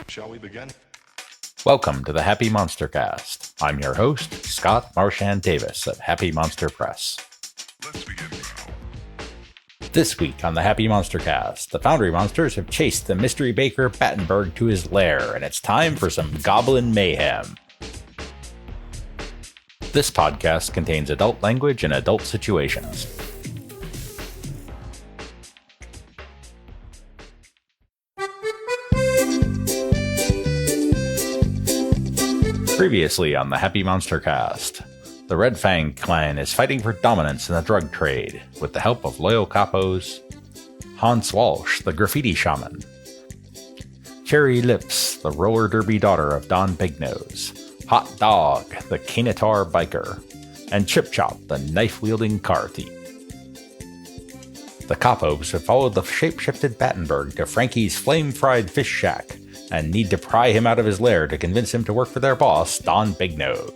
Shall we begin? Welcome to the Happy MonsterCast. I'm your host, Scott Marchand Davis of Happy Monster Press. Let's begin now. This week on the Happy MonsterCast, the Foundry Monsters have chased the mystery baker Battenberg to his lair, and it's time for some goblin mayhem. This podcast contains adult language and adult situations. Previously on the Happy MonsterCast, the Red Fang clan is fighting for dominance in the drug trade with the help of loyal capos, Walsh, the graffiti shaman, Cherie Lips, the roller derby daughter of Don Bignose, Hot Dawg, the canitaur biker, and Chip Chop, the knife-wielding car thief. The capos have followed the shape-shifted Battenberg to Frankie's flame-fried fish shack and need to pry him out of his lair to convince him to work for their boss, Don Bignose.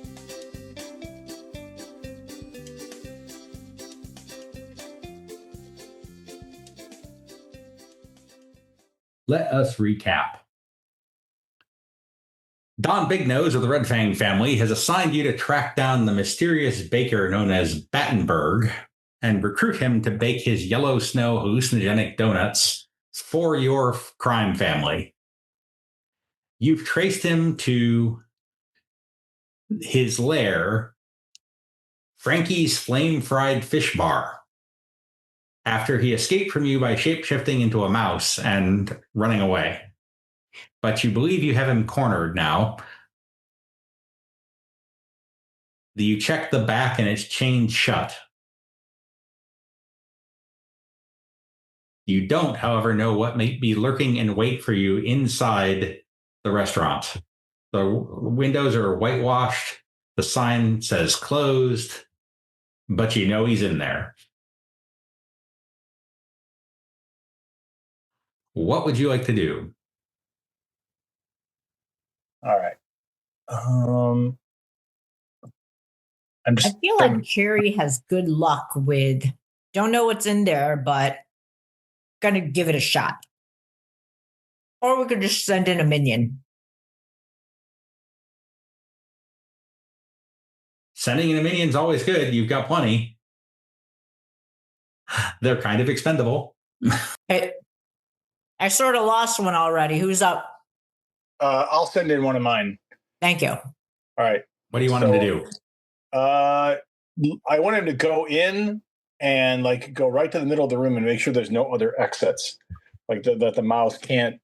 Let us recap. Don Bignose of the Red Fang family has assigned you to track down the mysterious baker known as Battenberg and recruit him to bake his yellow snow hallucinogenic donuts for your crime family. You've traced him to his lair, Frankie's flame-fried fish bar, after he escaped from you by shape-shifting into a mouse and running away. But you believe you have him cornered now. You check the back and it's chained shut. You don't, however, know what may be lurking in wait for you inside the restaurant. The windows are whitewashed. The sign says closed, but you know he's in there. What would you like to do? All right. I feel like Cherie has good luck with, don't know what's in there, but gonna give it a shot. Or we could just send in a minion. Sending in a minion's always good. You've got plenty. They're kind of expendable. Hey, I sort of lost one already. Who's up? I'll send in one of mine. Thank you. All right. What do you want him to do? I want him to go in and go right to the middle of the room and make sure there's no other exits, that the mouse can't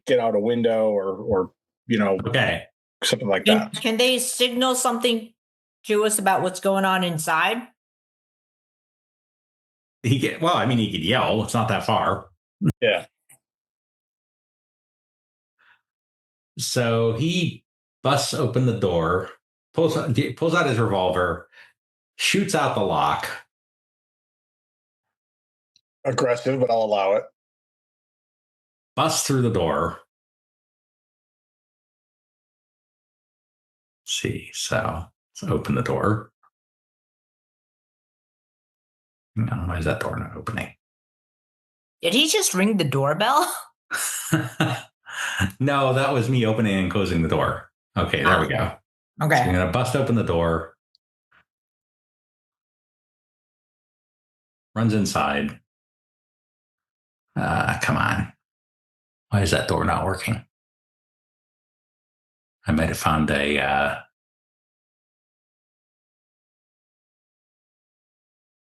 get out a window or Okay, something like that. Can they signal something to us about what's going on inside? he could yell. It's not that far. Yeah. So he busts open the door, pulls out his revolver, shoots out the lock. Aggressive, but I'll allow it. Busts through the door. Let's see, so let's open the door. No, why is that door not opening? Did he just ring the doorbell? No, that was me opening and closing the door. Okay, there we go. Okay. So I'm going to bust open the door. Runs inside. Come on. Why is that door not working? I might have found a...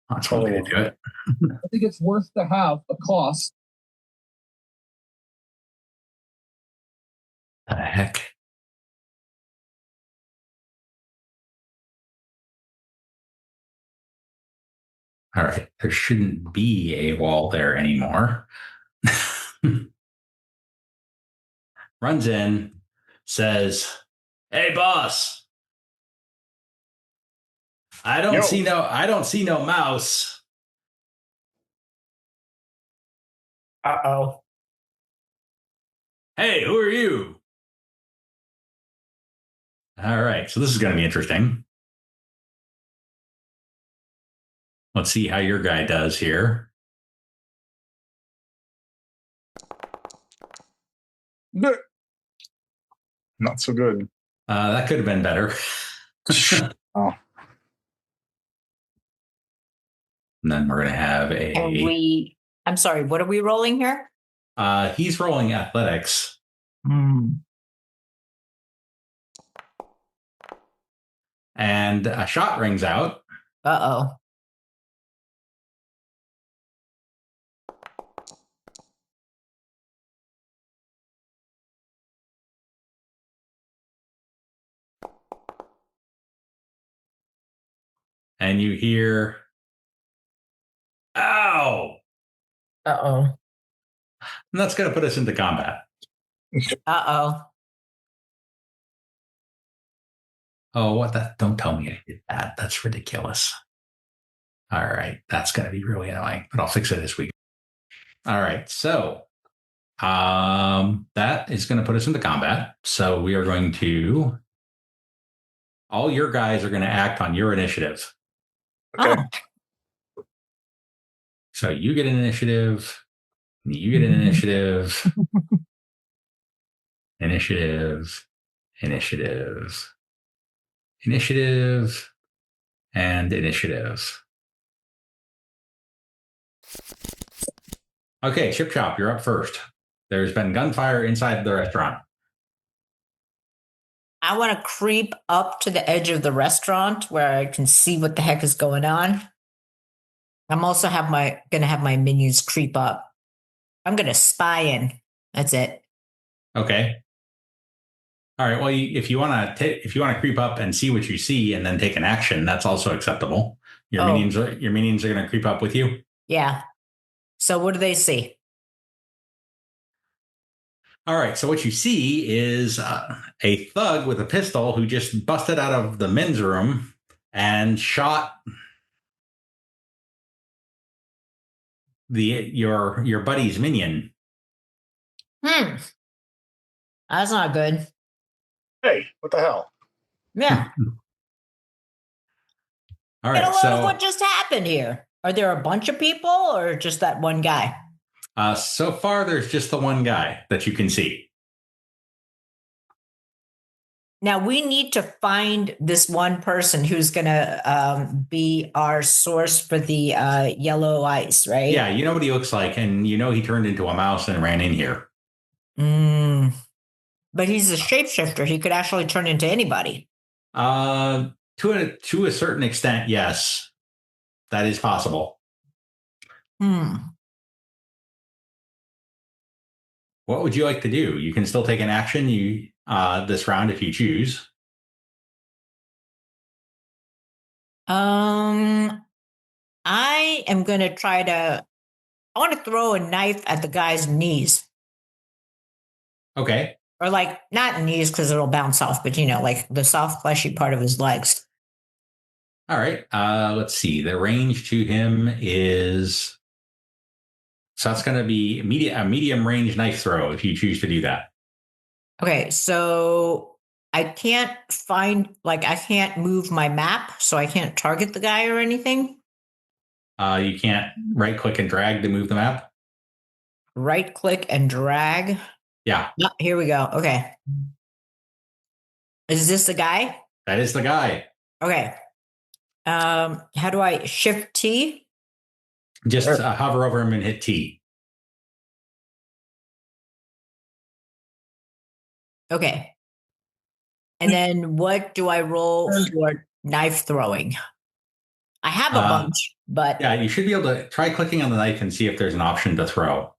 That's one way to do it. I think it's worth to have a cost. What the heck? All right, there shouldn't be a wall there anymore. Runs in, says, "Hey, boss, I don't see no mouse." Uh-oh. Hey, who are you? All right, so this is going to be interesting. Let's see how your guy does here. Bleh. Not so good. That could have been better. Oh. And then we're going to have I'm sorry, what are we rolling here? he's rolling athletics. And a shot rings out. Uh-oh. And you hear, ow! Uh-oh. And that's going to put us into combat. Uh-oh. Oh, what that? Don't tell me I did that. That's ridiculous. All right. That's going to be really annoying, but I'll fix it this week. All right. So that is going to put us into combat. So we are going to, all your guys are going to act on your initiative. Okay. Oh. So you get an initiative. You get an initiative. Initiative. Initiative. Initiative. And initiative. Okay, Chip Chop, you're up first. There's been gunfire inside the restaurant. I want to creep up to the edge of the restaurant where I can see what the heck is going on. I'm also gonna have my minions creep up. I'm gonna spy in. That's it. Okay. All right. Well, if you want to creep up and see what you see and then take an action, that's also acceptable. Your minions are going to creep up with you. Yeah. So what do they see? All right. So what you see is a thug with a pistol who just busted out of the men's room and shot your buddy's minion. That's not good. Hey, what the hell? Yeah. All right. So what just happened here? Are there a bunch of people or just that one guy? So far, there's just the one guy that you can see. Now we need to find this one person who's going to be our source for the yellow ice, right? Yeah, you know what he looks like, and you know he turned into a mouse and ran in here. But he's a shapeshifter. He could actually turn into anybody. To a certain extent, yes, that is possible. What would you like to do? You can still take an action this round if you choose. I am going to I want to throw a knife at the guy's knees. Okay. Or like, not knees because it'll bounce off, but like the soft fleshy part of his legs. All right. Let's see. The range to him is... So that's going to be a medium range knife throw if you choose to do that. Okay, so I can't move my map, so I can't target the guy or anything. You can't right click and drag to move the map. Right click and drag. Yeah. Oh, here we go. Okay. Is this the guy? That is the guy. Okay. How do I shift T? Just hover over him and hit T. Okay. And then what do I roll for knife throwing? I have a bunch, but... Yeah, you should be able to try clicking on the knife and see if there's an option to throw.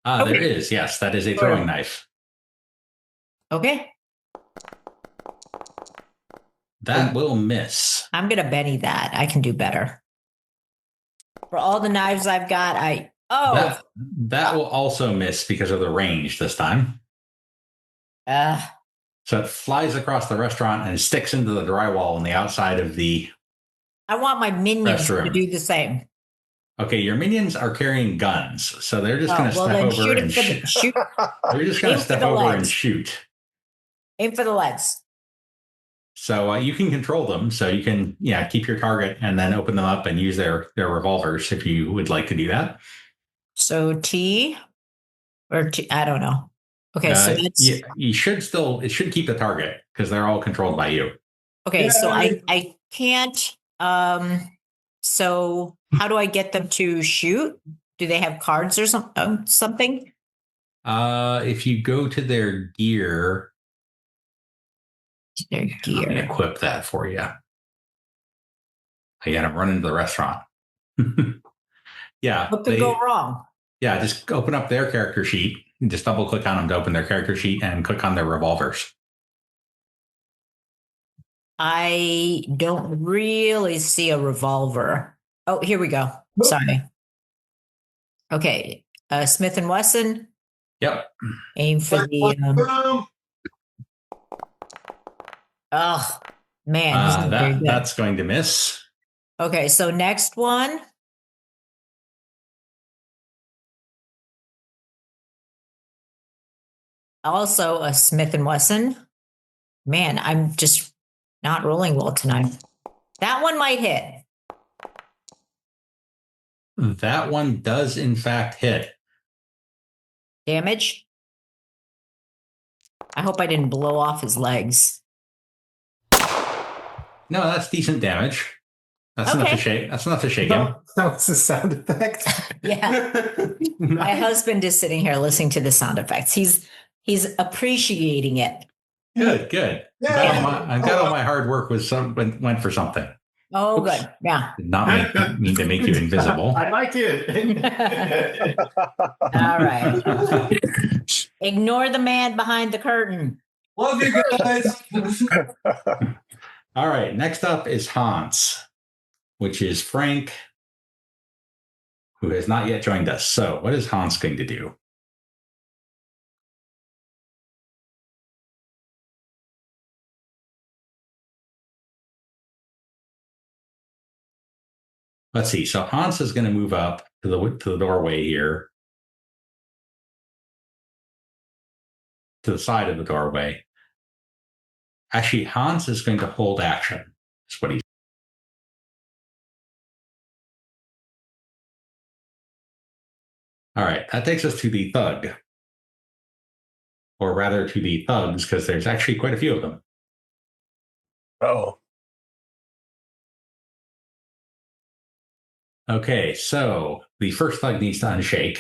Okay. There is. Yes, that is a throwing knife. Okay. That will miss. I'm going to Benny that. I can do better. For all the knives I've got, that will also miss because of the range this time. So it flies across the restaurant and sticks into the drywall on the outside of the... I want my minions to do the same. Okay, your minions are carrying guns, so they're just going to step over and shoot. They're just going to step over and shoot. Aim for the legs. So you can control them. So you can, keep your target and then open them up and use their revolvers if you would like to do that. So T. Or two, I don't know. Okay, so that's you should still. It should keep the target because they're all controlled by you. okay. So I can't. So how do I get them to shoot? Do they have cards or something? If you go to their gear, Their let me gear. equip that for you. I got to run into the restaurant. Yeah. What could go wrong? Yeah, just open up their character sheet. Just double click on them to open their character sheet and click on their revolvers. I don't really see a revolver. Oh, here we go. Sorry. Okay. Smith and Wesson. Yep. Aim for the. Oh, man. This is very good. That's going to miss. Okay. So next one. Also a Smith and Wesson. Man, I'm just not rolling well tonight. That one might hit. That one does, in fact, hit. Damage. I hope I didn't blow off his legs. No, that's decent damage. That's Okay. enough to shake. That's enough to shake him. That was a sound effect. Yeah. My husband is sitting here listening to the sound effects. He's appreciating it. Good. I'm glad all my hard work went for something. Oh, good. Yeah. Did not mean to make you invisible. I like it. All right. Ignore the man behind the curtain. Love you guys. All right. Next up is Hans, which is Frank, who has not yet joined us. So what is Hans going to do? Let's see. So Hans is going to move up to the doorway here, to the side of the doorway. Actually, Hans is going to hold action. That's what he's. All right, that takes us to the thug, or rather to the thugs, because there's actually quite a few of them. Oh. Okay, so the first thug needs to unshake.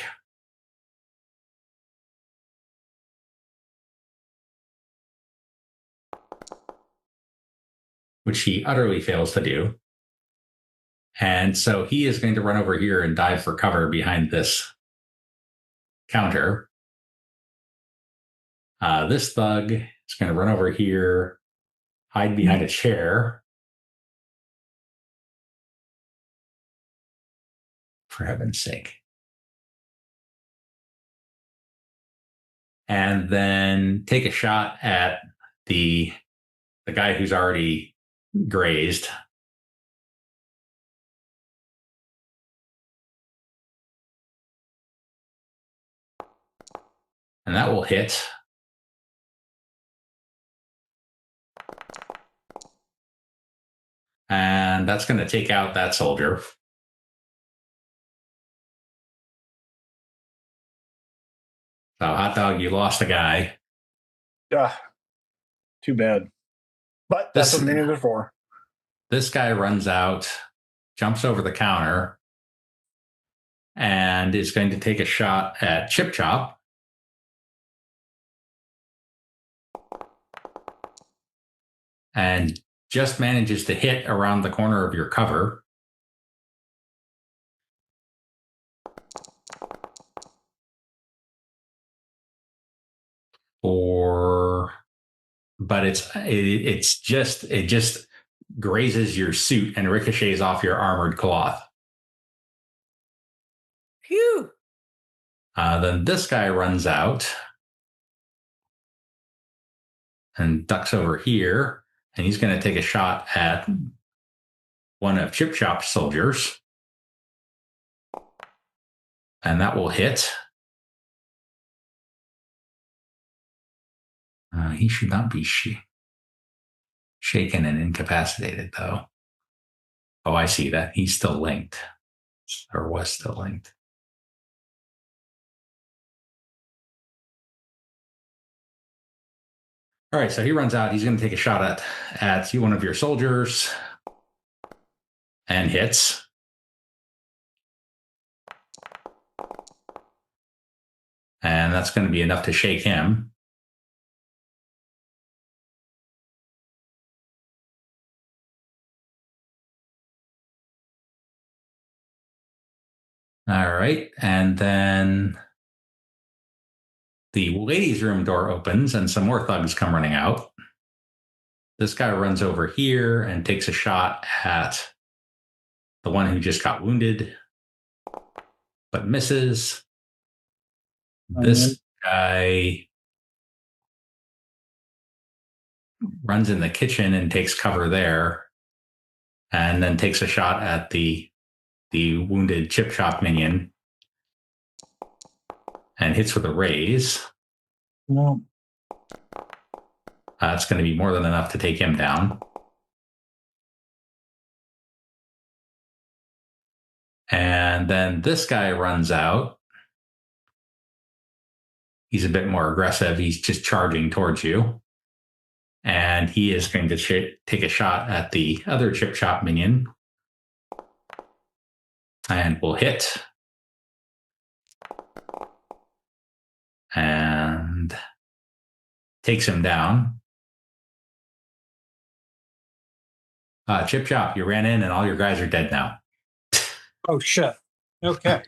Which he utterly fails to do. And so he is going to run over here and dive for cover behind this counter. This thug is going to run over here, hide behind a chair. For heaven's sake. And then take a shot at the guy who's already grazed. And that will hit. And that's going to take out that soldier. So, hot dog, you lost a guy. Yeah. Too bad. But that's what minions are for. This guy runs out, jumps over the counter, and is going to take a shot at Chip Chop. And just manages to hit around the corner of your cover. But it just grazes your suit and ricochets off your armored cloth. Phew. Then this guy runs out and ducks over here, and he's going to take a shot at one of Chip Chop's soldiers. And that will hit. He should not be shaken and incapacitated, though. Oh, I see that. He's still linked. Or was still linked. All right, so he runs out. He's going to take a shot at one of your soldiers and hits. And that's going to be enough to shake him. All right, and then the ladies' room door opens and some more thugs come running out. This guy runs over here and takes a shot at the one who just got wounded, but misses. This guy runs in the kitchen and takes cover there, and then takes a shot at the wounded chip shop minion and hits with a raise. No. That's going to be more than enough to take him down. And then this guy runs out. He's a bit more aggressive. He's just charging towards you. And he is going to take a shot at the other chip shop minion. And will hit. And takes him down. Chip shop, you ran in and all your guys are dead now. Oh shit. Okay.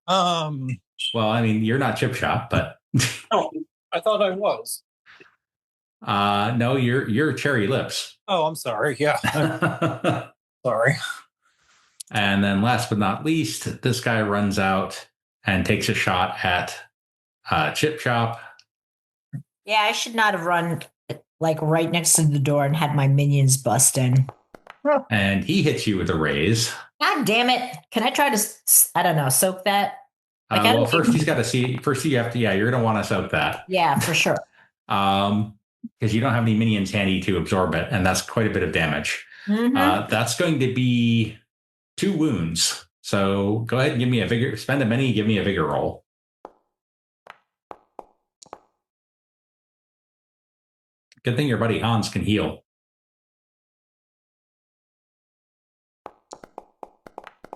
Well, I mean, you're not chip shop, but Oh, I thought I was. no, you're Cherie Lips. Oh, I'm sorry. Yeah. Sorry. And then last but not least, this guy runs out and takes a shot at Chip Shop. Yeah, I should not have run like right next to the door and had my minions bust in. And he hits you with a raise. God damn it. Can I try to, I don't know, soak that? Like, Well, first he's got to see. First, you have to. Yeah, you're going to want to soak that. Yeah, for sure. Because you don't have any minions handy to absorb it, and that's quite a bit of damage. Mm-hmm. That's going to be 2 wounds. So go ahead and give me a vigor. Spend a mini. Give me a vigor roll. Good thing your buddy Hans can heal.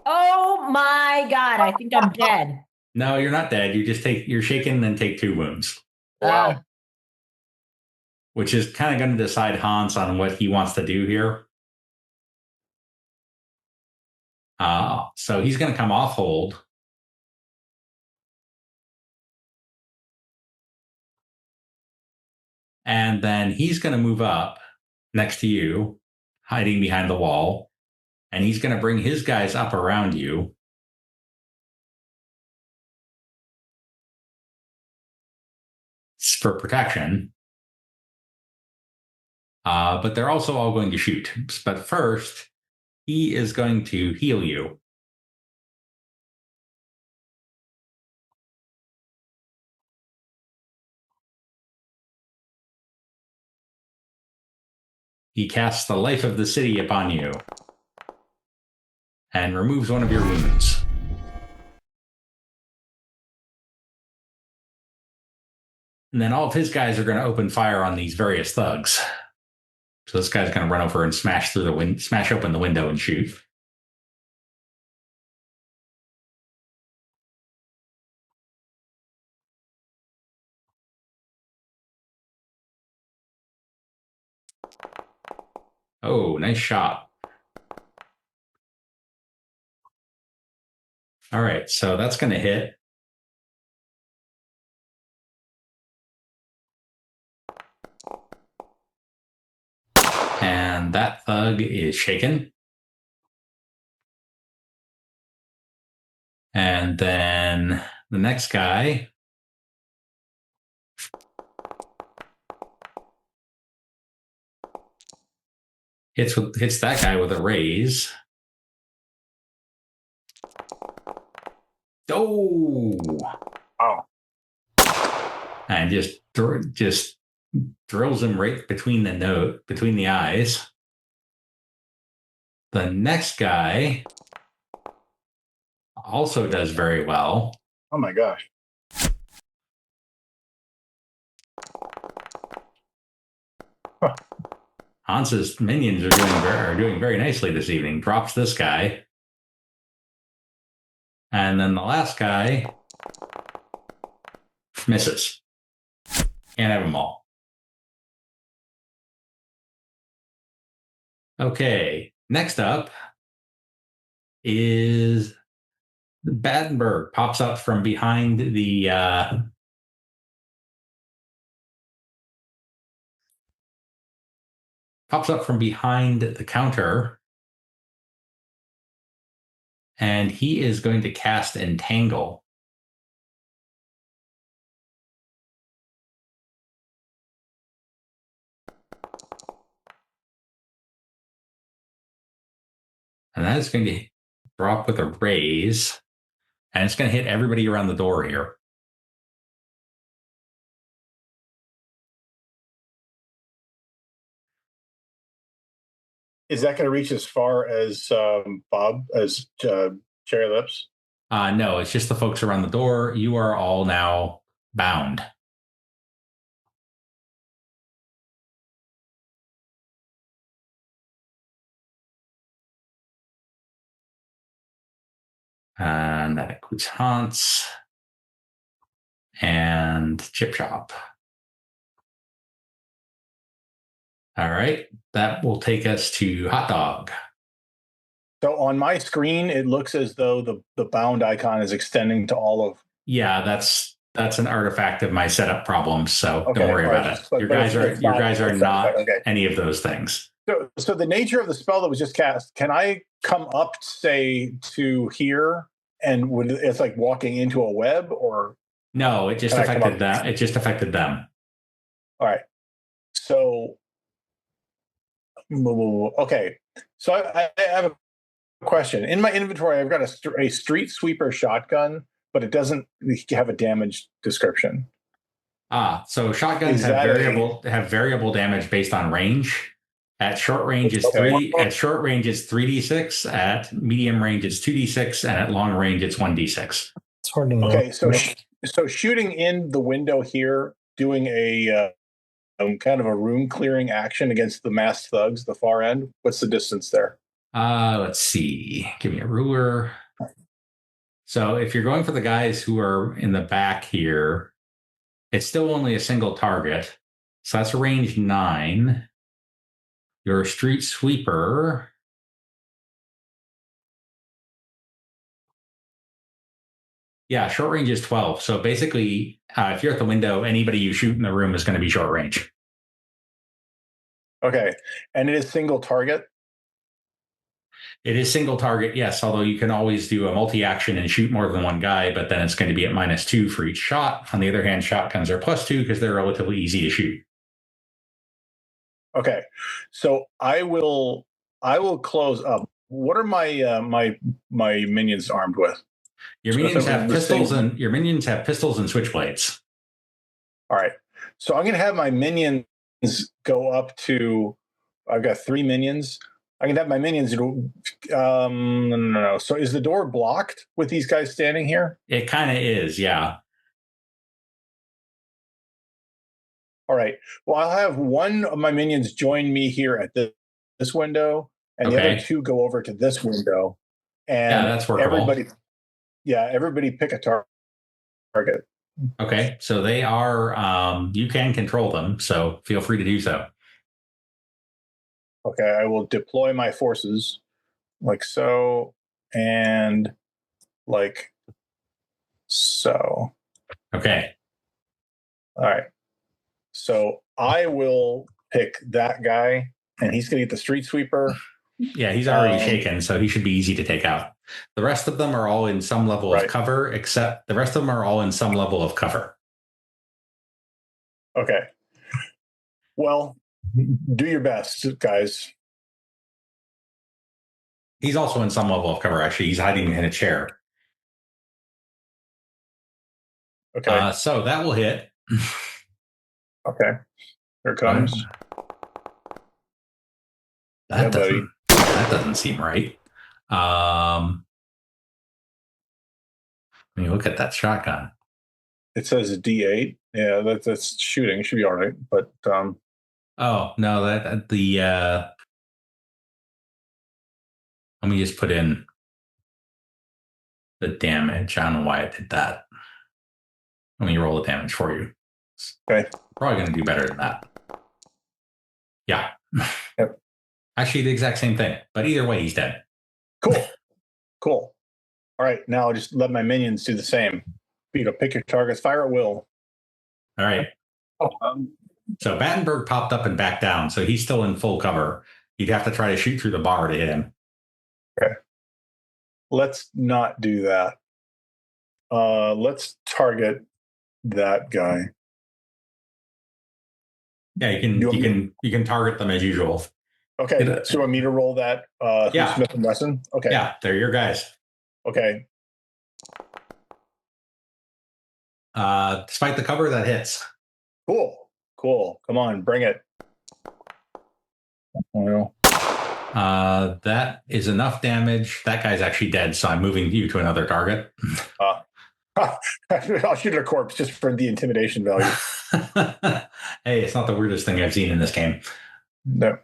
Oh my God, I think I'm dead. No, you're not dead. You're shaken and take 2 wounds. Wow. Which is kind of going to decide Hans on what he wants to do here. So he's going to come off hold. And then he's going to move up next to you, hiding behind the wall. And he's going to bring his guys up around you. For protection. But they're also all going to shoot. But first, he is going to heal you. He casts the life of the city upon you and removes one of your wounds. And then all of his guys are going to open fire on these various thugs. So this guy's going to run over and smash open the window and shoot. Oh, nice shot. All right, so that's going to hit. And that thug is shaken. And then the next guy hits that guy with a raise. Oh! Wow. And just drills him right between the eyes. The next guy also does very well. Oh my gosh. Hans's minions are doing very nicely this evening. Drops this guy. And then the last guy misses. Can't have them all. Okay. Next up is Battenberg. Pops up from behind the counter. And he is going to cast Entangle. And that is going to drop with a raise. And it's going to hit everybody around the door here. Is that going to reach as far as Cherie Lips? No, it's just the folks around the door. You are all now bound. And that includes Hans and Chip Chop. All right, that will take us to Hot Dog. So on my screen, it looks as though the bound icon is extending to all of. Yeah, that's an artifact of my setup problems. So Okay, don't worry right. about it. But Your guys are not okay. any of those things. So the nature of the spell that was just cast, can I come up, say, to here, and it's like walking into a web, or no? It just affected them. It just affected them. All right. So, okay. So I have a question. In my inventory, I've got a street sweeper shotgun, but it doesn't have a damage description. So shotguns have variable damage based on range. At short range is three. At short range it's 3d6. At medium range it's 2d6, and at long range it's 1d6. It's hard to know. Okay, so shooting in the window here, doing a kind of a room clearing action against the masked thugs, the far end. What's the distance there? Let's see. Give me a ruler. So if you're going for the guys who are in the back here, it's still only a single target. So that's range 9. Your street sweeper. Yeah, short range is 12. So basically, if you're at the window, anybody you shoot in the room is going to be short range. Okay. And it is single target? It is single target, yes, although you can always do a multi-action and shoot more than one guy, but then it's going to be at -2 for each shot. On the other hand, shotguns are +2 because they're relatively easy to shoot. Okay. So I will close up. What are my my minions armed with? Your minions have pistols and switchblades. All right. So I'm going to have my minions go up to. I've got 3 minions. I can have my minions. No. So is the door blocked with these guys standing here? It kind of is, yeah. All right. Well, I'll have one of my minions join me here at this window, and the other 2 go over to this window. And yeah, that's workable. Everybody pick a target. Okay, so they are. You can control them, so feel free to do so. Okay, I will deploy my forces like so, and like so. Okay. All right. So I will pick that guy, and he's going to get the street sweeper. Yeah, he's already shaken, so he should be easy to take out. The rest of them are all in some level of cover, except the rest of them are all in some level of cover. Okay. Well, do your best, guys. He's also in some level of cover, actually. He's hiding in a chair. Okay. So that will hit. Okay. Here it comes. That doesn't seem right. When you look at that shotgun, it says a D8. Yeah, that's shooting. It should be all right. But Oh, no, let me just put in the damage. I don't know why I did that. Let me roll the damage for you. Okay. Probably going to do better than that. Yeah. Yep. Actually, the exact same thing. But either way, he's dead. Cool. Cool. All right. Now just let my minions do the same. Pick your targets, fire at will. All right. So Battenberg popped up and backed down, so he's still in full cover. You'd have to try to shoot through the bar to hit him. Okay. Let's not do that. Let's target that guy. Yeah, you can target them as usual. Okay. So you want me to roll that Yeah. Smith and Wesson? Okay. Yeah, they're your guys. Okay. Despite the cover, that hits. Cool. Come on, bring it. Well. That is enough damage. That guy's actually dead, so I'm moving you to another target. I'll shoot at a corpse just for the intimidation value. Hey, it's not the weirdest thing I've seen in this game. No.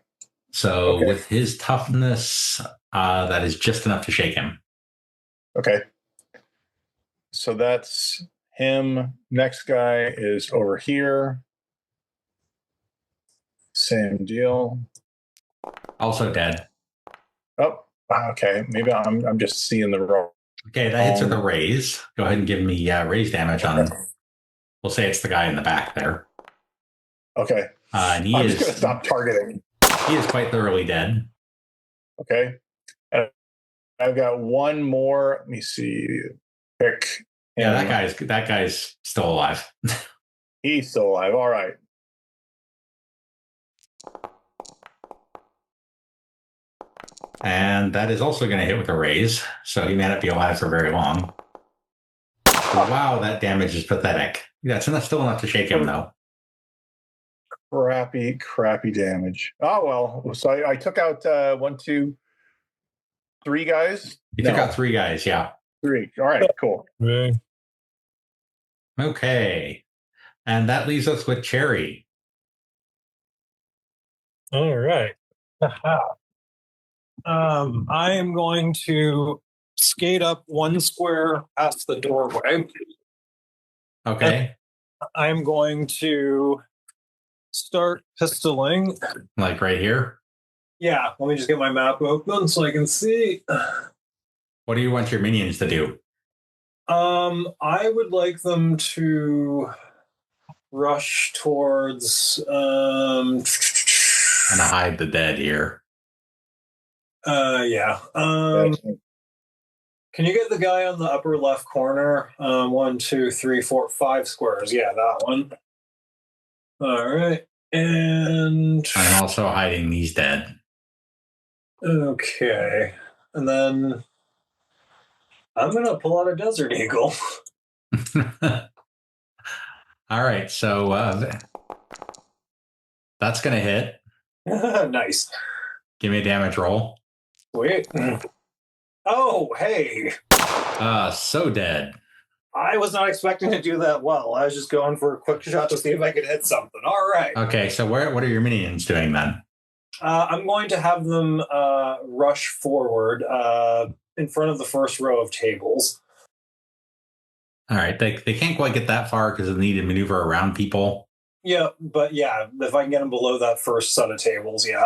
So Okay. with his toughness, that is just enough to shake him. Okay. So that's him. Next guy is over here. Same deal. Also dead. Oh, okay. Maybe I'm just seeing the wrong. Okay, that hits with a raise. Go ahead and give me raise damage on. We'll say it's the guy in the back there. Okay. And I'm just going to stop targeting. He is quite thoroughly dead. Okay. And I've got one more. Let me see. Pick. Yeah, that guy's still alive. He's still alive. All right. And that is also going to hit with a raise, so he may not be alive for very long. Wow, that damage is pathetic. That's still enough to shake him, though. Crappy damage. Oh, well. So I took out 1, 2, 3 guys? You took out 3 guys, yeah. 3. All right, cool. Okay. And that leaves us with Cherie. All right. I am going to skate up 1 square past the doorway. Okay. I'm going to start pistoling. Like right here? Yeah, let me just get my map open so I can see. What do you want your minions to do? I would like them to rush towards And hide the dead here. yeah. Can you get the guy on the upper left corner? 1, 2, 3, 4, 5 squares. Yeah, that one. All right. And I'm also hiding these dead. okay. And then I'm going to pull out a Desert Eagle. All right. So that's going to hit. Nice. Give me a damage roll. Sweet. Oh, hey. So dead. I was not expecting to do that well. I was just going for a quick shot to see if I could hit something. All right. Okay, so what are your minions doing then? I'm going to have them rush forward in front of the first row of tables. All right, they can't quite get that far because they need to maneuver around people. Yeah, but yeah, if I can get them below that first set of tables, yeah.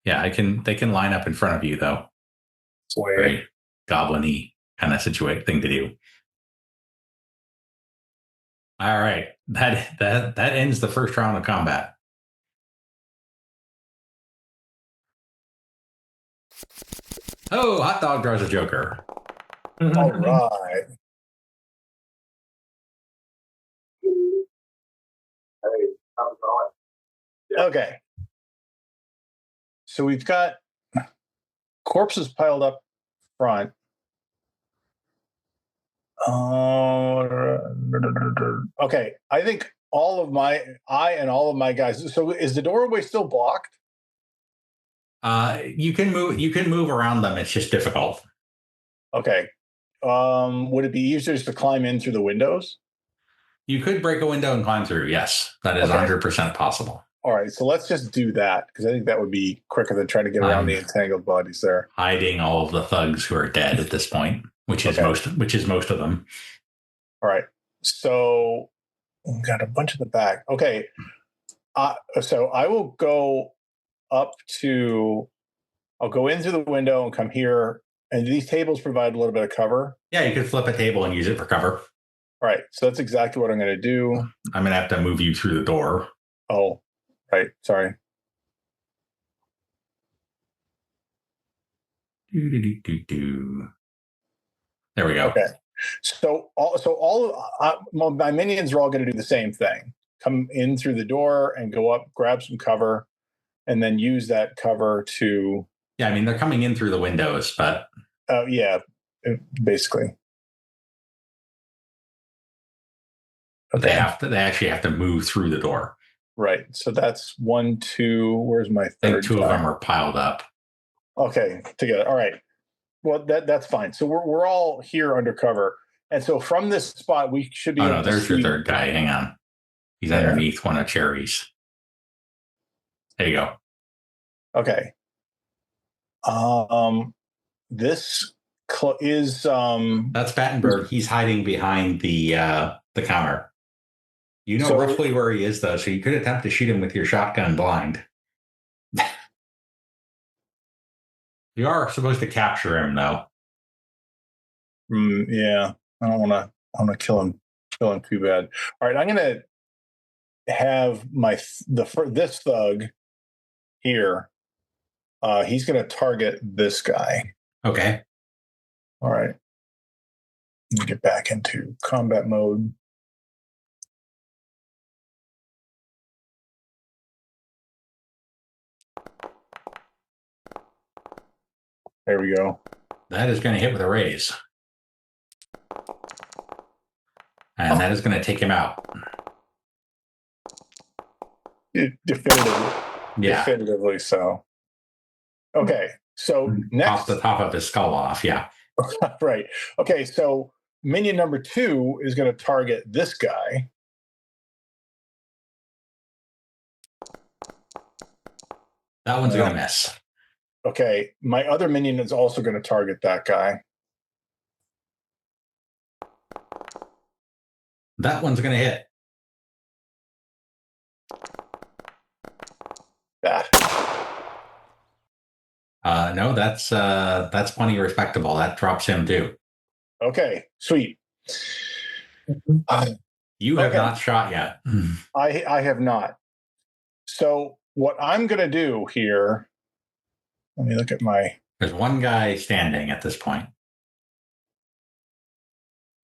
Yeah, they can line up in front of you though. Sweet. Very goblin-y kind of thing to do. All right, that ends the first round of combat. Oh, Hot Dog draws a joker. All right. Okay. So we've got corpses piled up front. Okay. I think all of my guys. So is the doorway still blocked? You can move around them. It's just difficult. Okay. Would it be easier just to climb in through the windows? You could break a window and climb through. Yes, that is 100% possible. All right, so let's just do that because I think that would be quicker than trying to get around the entangled bodies there. Hiding all of the thugs who are dead at this point, which is most of them. All right, so we've got a bunch in the back. Okay, so I will go up to. I'll go in through the window and come here, and these tables provide a little bit of cover. Yeah, you could flip a table and use it for cover. All right, so that's exactly what I'm going to do. I'm going to have to move you through the door. Oh, right. Sorry. There we go. Okay. So all of my minions are all going to do the same thing. Come in through the door and go up, grab some cover, and then use that cover to. Yeah, I mean they're coming in through the windows, but. Yeah, basically. Okay. They actually have to move through the door. Right. So that's 1, 2. Where's my third? I think two of them are piled up. Okay, together. All right. Well, that's fine. So we're all here undercover, and so from this spot we should be. Oh no, there's your third guy. Hang on, he's underneath one of Cherie's. There you go. Okay. This is that's Battenberg. He's hiding behind the counter. You know roughly where he is, though, so you could attempt to shoot him with your shotgun blind. You are supposed to capture him, though. Yeah, I don't want to kill him too bad. All right, I'm going to have this thug here. He's going to target this guy. Okay. All right. Let me get back into combat mode. There we go. That is going to hit with a raise. And that is going to take him out. Definitively. Yeah. Definitively so. Okay. So next. Off the top of his skull off. Yeah. Right. Okay. So minion number 2 is going to target this guy. That one's going to miss. Okay. My other minion is also going to target that guy. That one's going to hit. That. No, that's plenty respectable. That drops him too. Okay. Sweet. You have not shot yet. I have not. So what I'm going to do here. Let me look at my. There's one guy standing at this point.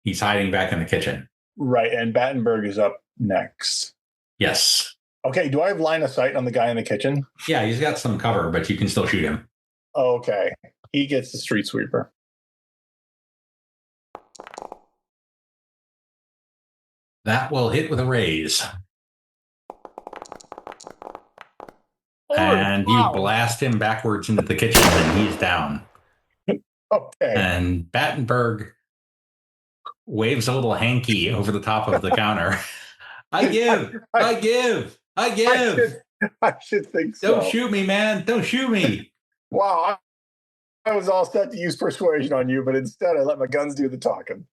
He's hiding back in the kitchen. Right, and Battenberg is up next. Yes. Okay, do I have line of sight on the guy in the kitchen? Yeah, he's got some cover, but you can still shoot him. Okay, he gets the street sweeper. That will hit with a raise. And you blast him backwards into the kitchen, and he's down. Okay. And Battenberg waves a little hanky over the top of the counter. I give. I should think so. Don't shoot me, man. Don't shoot me. Wow. I was all set to use persuasion on you, but instead I let my guns do the talking.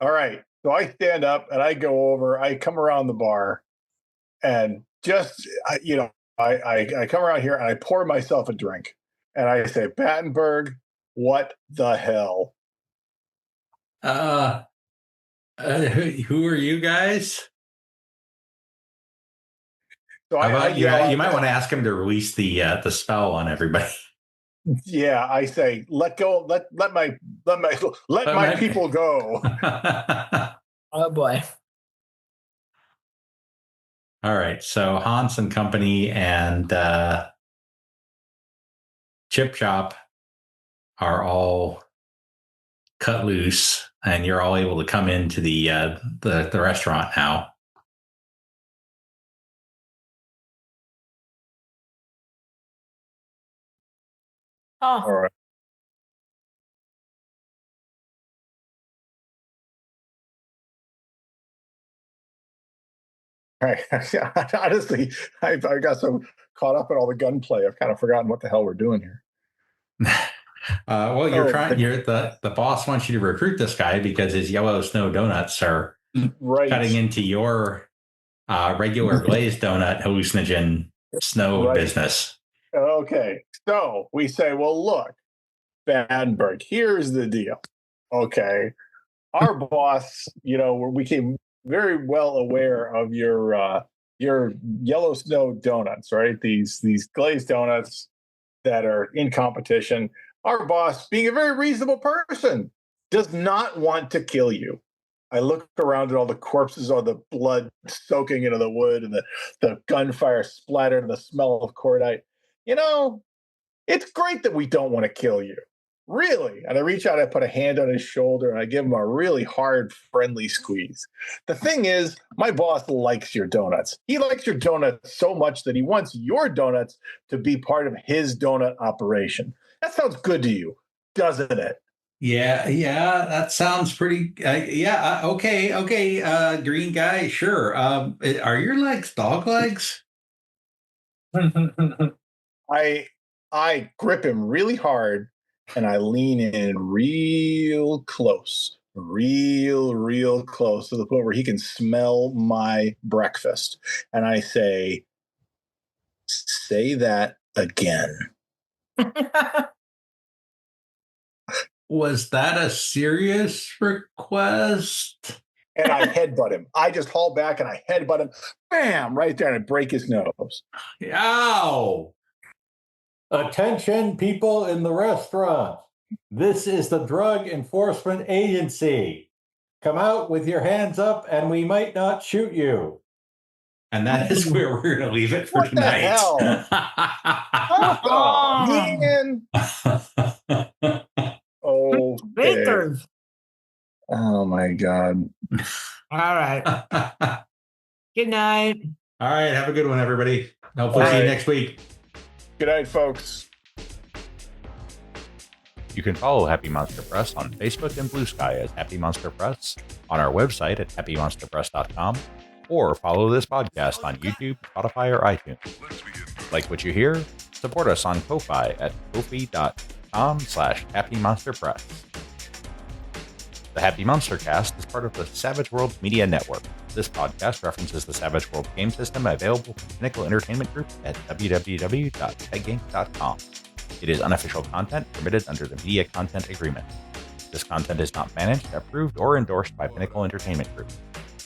All right. So I stand up and I go over, I come around the bar and just, I come around here and I pour myself a drink and I say, Battenberg, what the hell? Who are you guys? So you might want to ask him to release the spell on everybody. Yeah, I say, let go, let my people go. Oh boy. All right, so Hans and Company and Chip Shop are all cut loose, and you're all able to come into the restaurant now. Oh. All right. Right. Honestly, I got so caught up in all the gunplay, I've kind of forgotten what the hell we're doing here. Well, the boss wants you to recruit this guy because his yellow snow donuts are right cutting into your regular glazed donut hallucinogen snow business. Okay. So we say, well, look, Battenberg, here's the deal. Okay. Our boss, we became very well aware of your yellow snow donuts, right? These glazed donuts that are in competition. Our boss, being a very reasonable person, does not want to kill you. I look around at all the corpses, all the blood soaking into the wood, and the gunfire splattered, and the smell of cordite. It's great that we don't want to kill you. Really. And I reach out, I put a hand on his shoulder, and I give him a really hard, friendly squeeze. The thing is, my boss likes your donuts. He likes your donuts so much that he wants your donuts to be part of his donut operation. That sounds good to you, doesn't it? Yeah, that sounds pretty. Okay. Green guy, sure. Are your legs dog legs? I grip him really hard, and I lean in real close to the point where he can smell my breakfast. And I say that again. Was that a serious request? And I headbutt him. I just haul back and I headbutt him. Bam! Right there, and I break his nose. Ow! Attention, people in the restaurant. This is the Drug Enforcement Agency. Come out with your hands up and we might not shoot you. And that is where we're going to leave it for What tonight. The hell? Man. Oh, Bakers. Oh my God. All right. Good night. All right. Have a good one, everybody. Hopefully see you next week. Good night, folks. You can follow Happy Monster Press on Facebook and Blue Sky as Happy Monster Press, on our website at happymonsterpress.com, or follow this podcast on YouTube, Spotify, or iTunes. Like what you hear? Support us on Ko-Fi at kofi.com/happymonsterpress. The Happy Monster Cast is part of the Savage World Media Network. This podcast references the Savage World game system available from Pinnacle Entertainment Group at www.peginc.com. It is unofficial content permitted under the Media Content Agreement. This content is not managed, approved, or endorsed by Pinnacle Entertainment Group.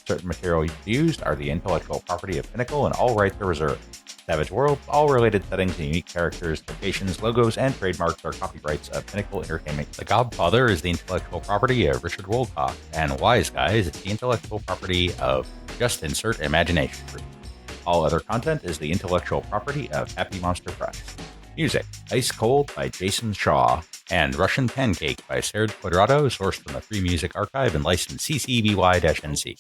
Certain material used are the intellectual property of Pinnacle and all rights are reserved. Savage Worlds, all related settings and unique characters, locations, logos, and trademarks are copyrights of Pinnacle Entertainment. The Gobfather is the intellectual property of Richard Woolcock, and Wise Guys is the intellectual property of Just Insert Imagination Group. All other content is the intellectual property of Happy Monster Press. Music, Ice Cold by Jason Shaw, and Russian Pancake by Serge Quadrado, sourced from the Free Music Archive and licensed CC BY-NC.